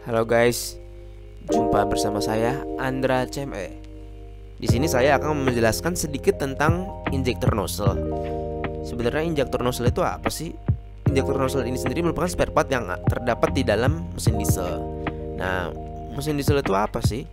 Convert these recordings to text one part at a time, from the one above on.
Halo guys, jumpa bersama saya Andra CME. Di sini saya akan menjelaskan sedikit tentang injektor nozzle. Sebenarnya injektor nozzle itu apa sih? Injektor nozzle ini sendiri merupakan spare part yang terdapat di dalam mesin diesel. Nah, mesin diesel itu apa sih?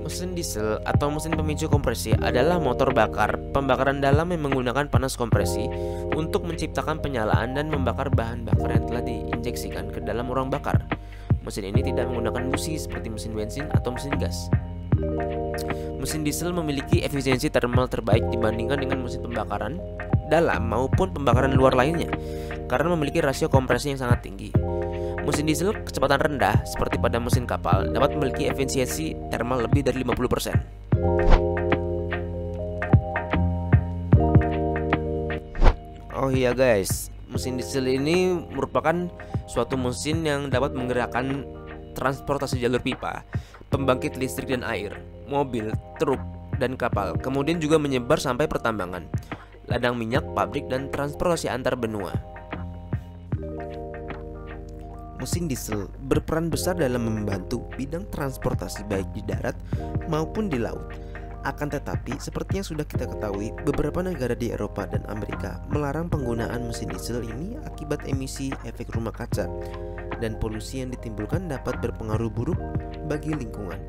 Mesin diesel atau mesin pemicu kompresi adalah motor bakar pembakaran dalam yang menggunakan panas kompresi untuk menciptakan penyalaan dan membakar bahan bakar yang telah diinjeksikan ke dalam ruang bakar. Mesin ini tidak menggunakan busi seperti mesin bensin atau mesin gas. Mesin diesel memiliki efisiensi thermal terbaik dibandingkan dengan mesin pembakaran dalam maupun pembakaran luar lainnya karena memiliki rasio kompresi yang sangat tinggi. Mesin diesel kecepatan rendah seperti pada mesin kapal dapat memiliki efisiensi thermal lebih dari 50%. Oh iya guys, mesin diesel ini merupakan suatu mesin yang dapat menggerakkan transportasi jalur pipa, pembangkit listrik dan air, mobil, truk, dan kapal. Kemudian juga menyebar sampai pertambangan, ladang minyak, pabrik, dan transportasi antar benua. Mesin diesel berperan besar dalam membantu bidang transportasi baik di darat maupun di laut. Akan tetapi, seperti yang sudah kita ketahui, beberapa negara di Eropa dan Amerika melarang penggunaan mesin diesel ini akibat emisi efek rumah kaca dan polusi yang ditimbulkan dapat berpengaruh buruk bagi lingkungan.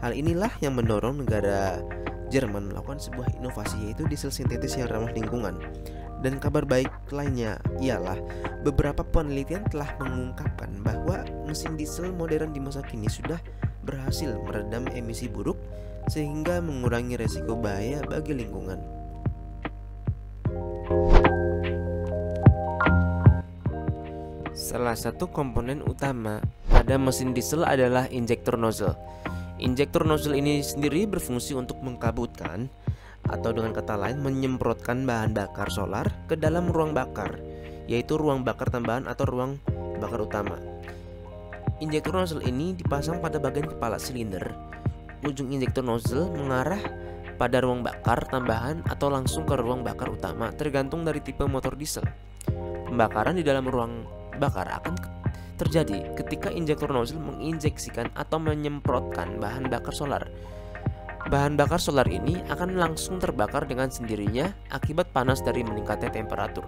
Hal inilah yang mendorong negara Jerman melakukan sebuah inovasi, yaitu diesel sintetis yang ramah lingkungan. Dan kabar baik lainnya ialah beberapa penelitian telah mengungkapkan bahwa mesin diesel modern di masa kini sudah berhasil meredam emisi buruk sehingga mengurangi resiko bahaya bagi lingkungan. Salah satu komponen utama pada mesin diesel adalah injektor nozzle. Injektor nozzle ini sendiri berfungsi untuk mengkabutkan atau dengan kata lain menyemprotkan bahan bakar solar ke dalam ruang bakar, yaitu ruang bakar tambahan atau ruang bakar utama. Injektor nozzle ini dipasang pada bagian kepala silinder. Ujung injektor nozzle mengarah pada ruang bakar tambahan atau langsung ke ruang bakar utama, tergantung dari tipe motor diesel. Pembakaran di dalam ruang bakar akan terjadi ketika injektor nozzle menginjeksikan atau menyemprotkan bahan bakar solar. Bahan bakar solar ini akan langsung terbakar dengan sendirinya akibat panas dari meningkatnya temperatur.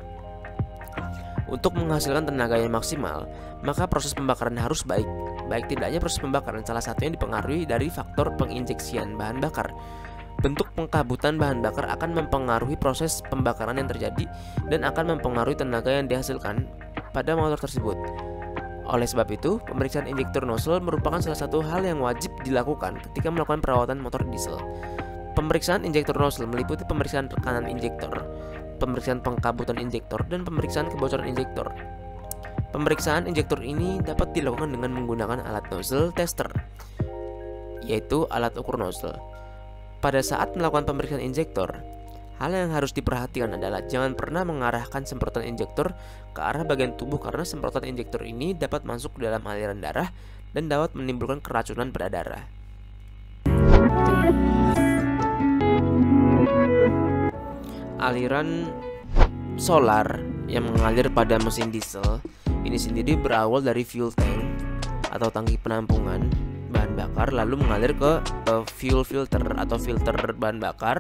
Untuk menghasilkan tenaga yang maksimal, maka proses pembakaran harus baik. Baik tidaknya proses pembakaran salah satunya dipengaruhi dari faktor penginjeksian bahan bakar. Bentuk pengkabutan bahan bakar akan mempengaruhi proses pembakaran yang terjadi dan akan mempengaruhi tenaga yang dihasilkan pada motor tersebut. Oleh sebab itu, pemeriksaan injektor nozzle merupakan salah satu hal yang wajib dilakukan ketika melakukan perawatan motor diesel. Pemeriksaan injektor nozzle meliputi pemeriksaan tekanan injektor, pemeriksaan pengkabutan injektor, dan pemeriksaan kebocoran injektor. Pemeriksaan injektor ini dapat dilakukan dengan menggunakan alat nozzle tester, yaitu alat ukur nozzle. Pada saat melakukan pemeriksaan injektor, hal yang harus diperhatikan adalah jangan pernah mengarahkan semprotan injektor ke arah bagian tubuh karena semprotan injektor ini dapat masuk ke dalam aliran darah dan dapat menimbulkan keracunan pada darah. Aliran solar yang mengalir pada mesin diesel ini sendiri berawal dari fuel tank atau tangki penampungan bahan bakar, lalu mengalir ke fuel filter atau filter bahan bakar,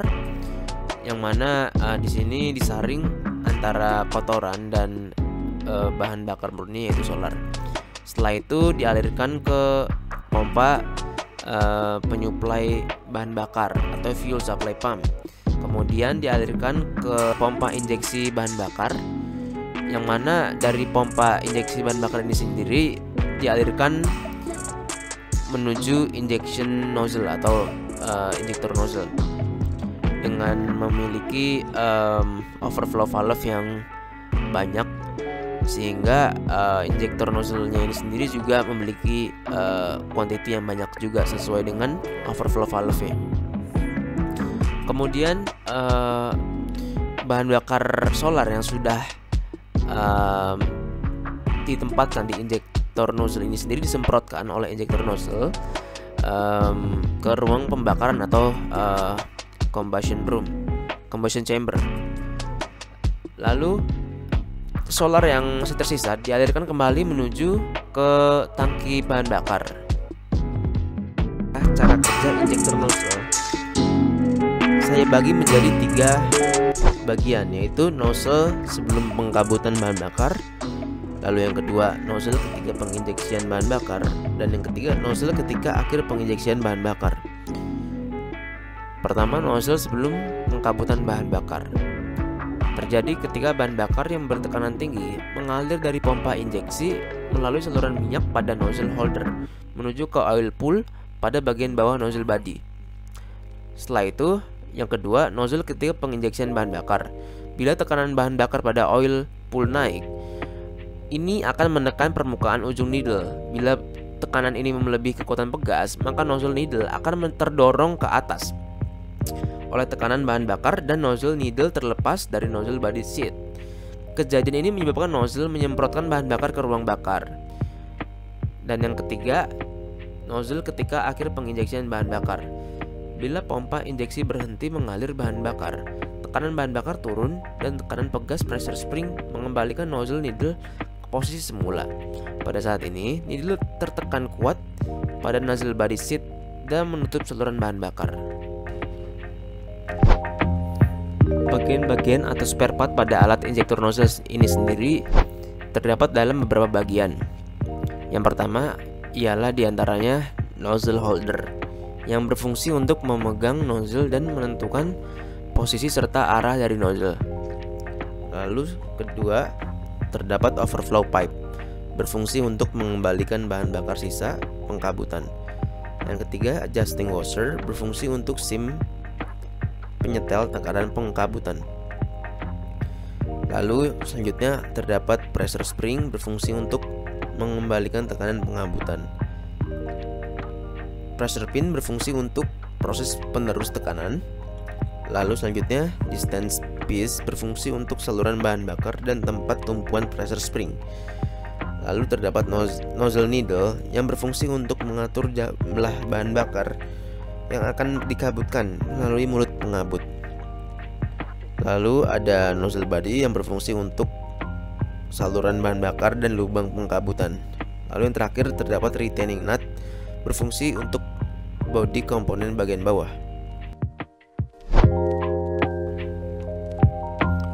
yang mana di sini disaring antara kotoran dan bahan bakar murni yaitu solar. Setelah itu dialirkan ke pompa penyuplai bahan bakar atau fuel supply pump. Kemudian dialirkan ke pompa injeksi bahan bakar, yang mana dari pompa injeksi bahan bakar ini sendiri dialirkan menuju injection nozzle atau injektor nozzle dengan memiliki overflow valve yang banyak, sehingga injektor nozzle-nya ini sendiri juga memiliki quantity yang banyak juga sesuai dengan overflow valve-nya. Kemudian bahan bakar solar yang sudah ditempatkan di injektor nozzle ini sendiri disemprotkan oleh injektor nozzle ke ruang pembakaran atau combustion chamber. Lalu solar yang masih tersisa dialirkan kembali menuju ke tangki bahan bakar. Cara kerja injektor nozzle saya bagi menjadi 3 bagian, yaitu nozzle sebelum pengkabutan bahan bakar, lalu yang kedua nozzle ketika penginjeksian bahan bakar, dan yang ketiga nozzle ketika akhir penginjeksian bahan bakar. Pertama, nozzle sebelum pengkabutan bahan bakar terjadi ketika bahan bakar yang bertekanan tinggi mengalir dari pompa injeksi melalui saluran minyak pada nozzle holder menuju ke oil pool pada bagian bawah nozzle body. Setelah itu, yang kedua, nozzle ketika penginjeksian bahan bakar. Bila tekanan bahan bakar pada oil pool naik, ini akan menekan permukaan ujung needle. Bila tekanan ini melebihi kekuatan pegas, maka nozzle needle akan terdorong ke atas oleh tekanan bahan bakar dan nozzle needle terlepas dari nozzle body sheet. Kejadian ini menyebabkan nozzle menyemprotkan bahan bakar ke ruang bakar. Dan yang ketiga, nozzle ketika akhir penginjeksian bahan bakar. Bila pompa injeksi berhenti mengalir bahan bakar, tekanan bahan bakar turun dan tekanan pegas pressure spring mengembalikan nozzle needle ke posisi semula. Pada saat ini, needle tertekan kuat pada nozzle body sheet dan menutup saluran bahan bakar. Bagian-bagian atau spare part pada alat injektor nozzle ini sendiri terdapat dalam beberapa bagian. Yang pertama ialah diantaranya nozzle holder yang berfungsi untuk memegang nozzle dan menentukan posisi serta arah dari nozzle. Lalu kedua, terdapat overflow pipe berfungsi untuk mengembalikan bahan bakar sisa pengkabutan. Yang ketiga, adjusting washer berfungsi untuk sim penyetel tekanan pengkabutan. Lalu selanjutnya terdapat pressure spring berfungsi untuk mengembalikan tekanan pengabutan. Pressure pin berfungsi untuk proses penerus tekanan. Lalu selanjutnya distance piece berfungsi untuk saluran bahan bakar dan tempat tumpuan pressure spring. Lalu terdapat nozzle needle yang berfungsi untuk mengatur jumlah bahan bakar yang akan dikabutkan melalui mulut pengabut. Lalu ada nozzle body yang berfungsi untuk saluran bahan bakar dan lubang pengkabutan. Lalu yang terakhir terdapat retaining nut berfungsi untuk bodi komponen bagian bawah.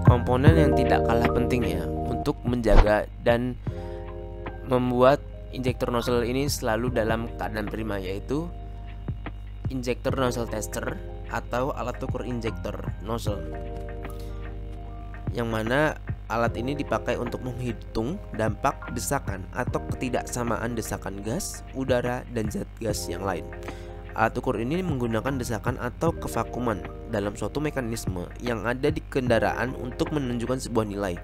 Komponen yang tidak kalah pentingnya untuk menjaga dan membuat injektor nozzle ini selalu dalam keadaan prima, yaitu injektor nozzle tester atau alat ukur injektor nozzle, yang mana alat ini dipakai untuk menghitung dampak desakan atau ketidaksamaan desakan gas, udara, dan zat gas yang lain. Alat ukur ini menggunakan desakan atau kevakuman dalam suatu mekanisme yang ada di kendaraan untuk menunjukkan sebuah nilai.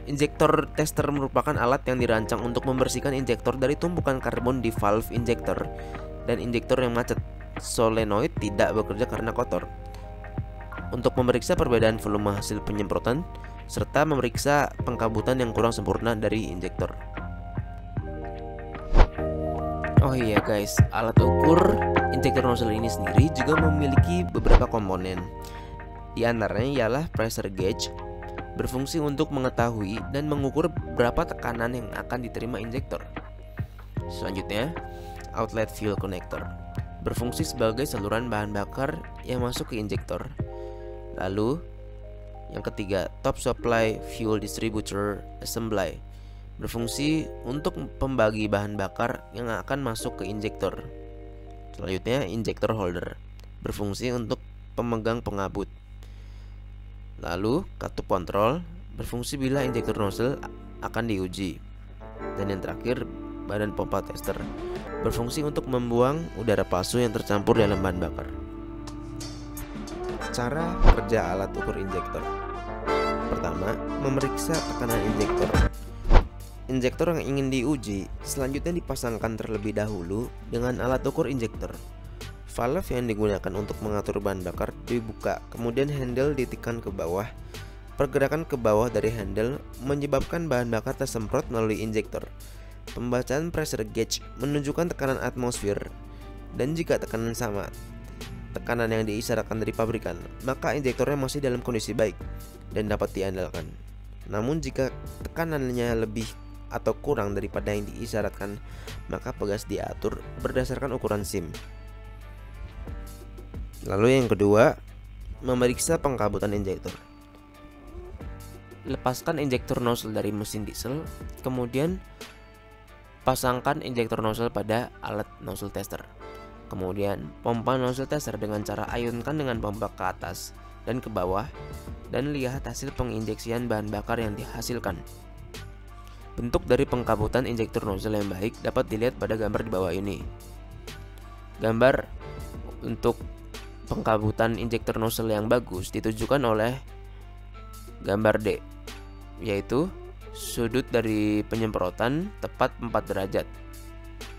Injektor tester merupakan alat yang dirancang untuk membersihkan injektor dari tumpukan karbon di valve injektor dan injektor yang macet. Solenoid tidak bekerja karena kotor. Untuk memeriksa perbedaan volume hasil penyemprotan serta memeriksa pengkabutan yang kurang sempurna dari injektor. Oh iya guys, alat ukur injektor nozzle ini sendiri juga memiliki beberapa komponen. Di antaranya ialah pressure gauge, berfungsi untuk mengetahui dan mengukur berapa tekanan yang akan diterima injektor. Selanjutnya, outlet fuel connector, berfungsi sebagai saluran bahan bakar yang masuk ke injektor. Lalu yang ketiga, top supply fuel distributor assembly, berfungsi untuk pembagi bahan bakar yang akan masuk ke injektor. Selanjutnya, injector holder, berfungsi untuk pemegang pengabut. Lalu katup kontrol, berfungsi bila injektor nozzle akan diuji. Dan yang terakhir, badan pompa tester, berfungsi untuk membuang udara palsu yang tercampur dalam bahan bakar. Cara kerja alat ukur injektor. Pertama, memeriksa tekanan injektor. Injektor yang ingin diuji selanjutnya dipasangkan terlebih dahulu dengan alat ukur injektor. Valve yang digunakan untuk mengatur bahan bakar dibuka, kemudian handle ditekan ke bawah. Pergerakan ke bawah dari handle menyebabkan bahan bakar tersemprot melalui injektor. Pembacaan pressure gauge menunjukkan tekanan atmosfer, dan jika tekanan sama tekanan yang diisyaratkan dari pabrikan, maka injektornya masih dalam kondisi baik dan dapat diandalkan. Namun jika tekanannya lebih atau kurang daripada yang diisyaratkan, maka pegas diatur berdasarkan ukuran SIM. Lalu yang kedua, memeriksa pengkabutan injektor. Lepaskan injektor nozzle dari mesin diesel, kemudian pasangkan injektor nozzle pada alat nozzle tester. Kemudian pompa nozzle tester dengan cara ayunkan dengan pompa ke atas dan ke bawah, dan lihat hasil penginjeksian bahan bakar yang dihasilkan. Bentuk dari pengkabutan injektor nozzle yang baik dapat dilihat pada gambar di bawah ini. Gambar untuk pengkabutan injektor nozzle yang bagus ditujukan oleh gambar D, yaitu sudut dari penyemprotan tepat 4 derajat.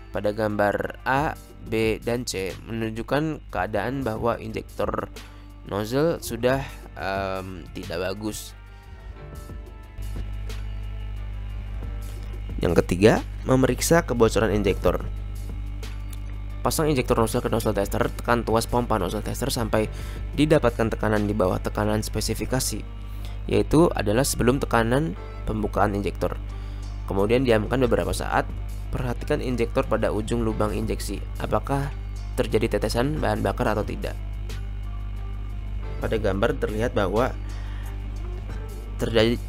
Pada gambar A, B, dan C menunjukkan keadaan bahwa injektor nozzle sudah tidak bagus. Yang ketiga, memeriksa kebocoran injektor. Pasang injektor nozzle ke nozzle tester, tekan tuas pompa nozzle tester sampai didapatkan tekanan di bawah tekanan spesifikasi, yaitu adalah sebelum tekanan pembukaan injektor. Kemudian diamkan beberapa saat. Perhatikan injektor pada ujung lubang injeksi, apakah terjadi tetesan bahan bakar atau tidak. Pada gambar terlihat bahwa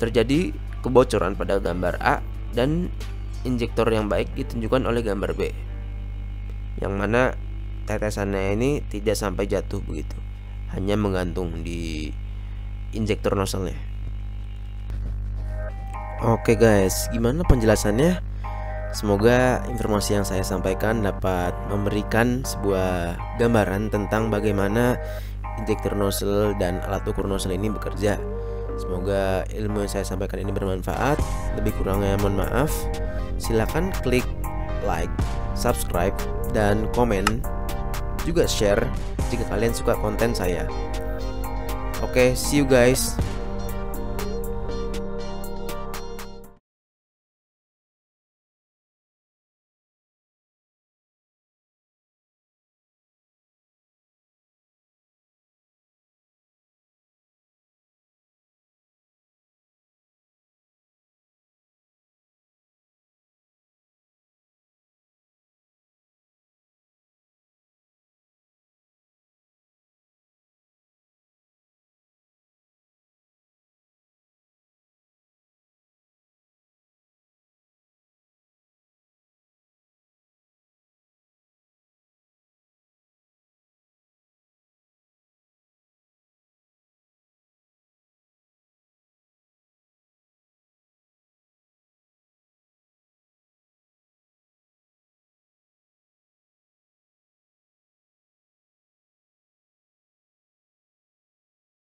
terjadi kebocoran pada gambar A, dan injektor yang baik ditunjukkan oleh gambar B, yang mana tetesannya ini tidak sampai jatuh begitu, hanya menggantung di injektor nozzle-nya. Oke guys, gimana penjelasannya? Semoga informasi yang saya sampaikan dapat memberikan sebuah gambaran tentang bagaimana injektor nozzle dan alat ukur nozzle ini bekerja. Semoga ilmu yang saya sampaikan ini bermanfaat. Lebih kurangnya mohon maaf. Silakan klik like, subscribe, dan komen. Juga share jika kalian suka konten saya. Oke, see you guys.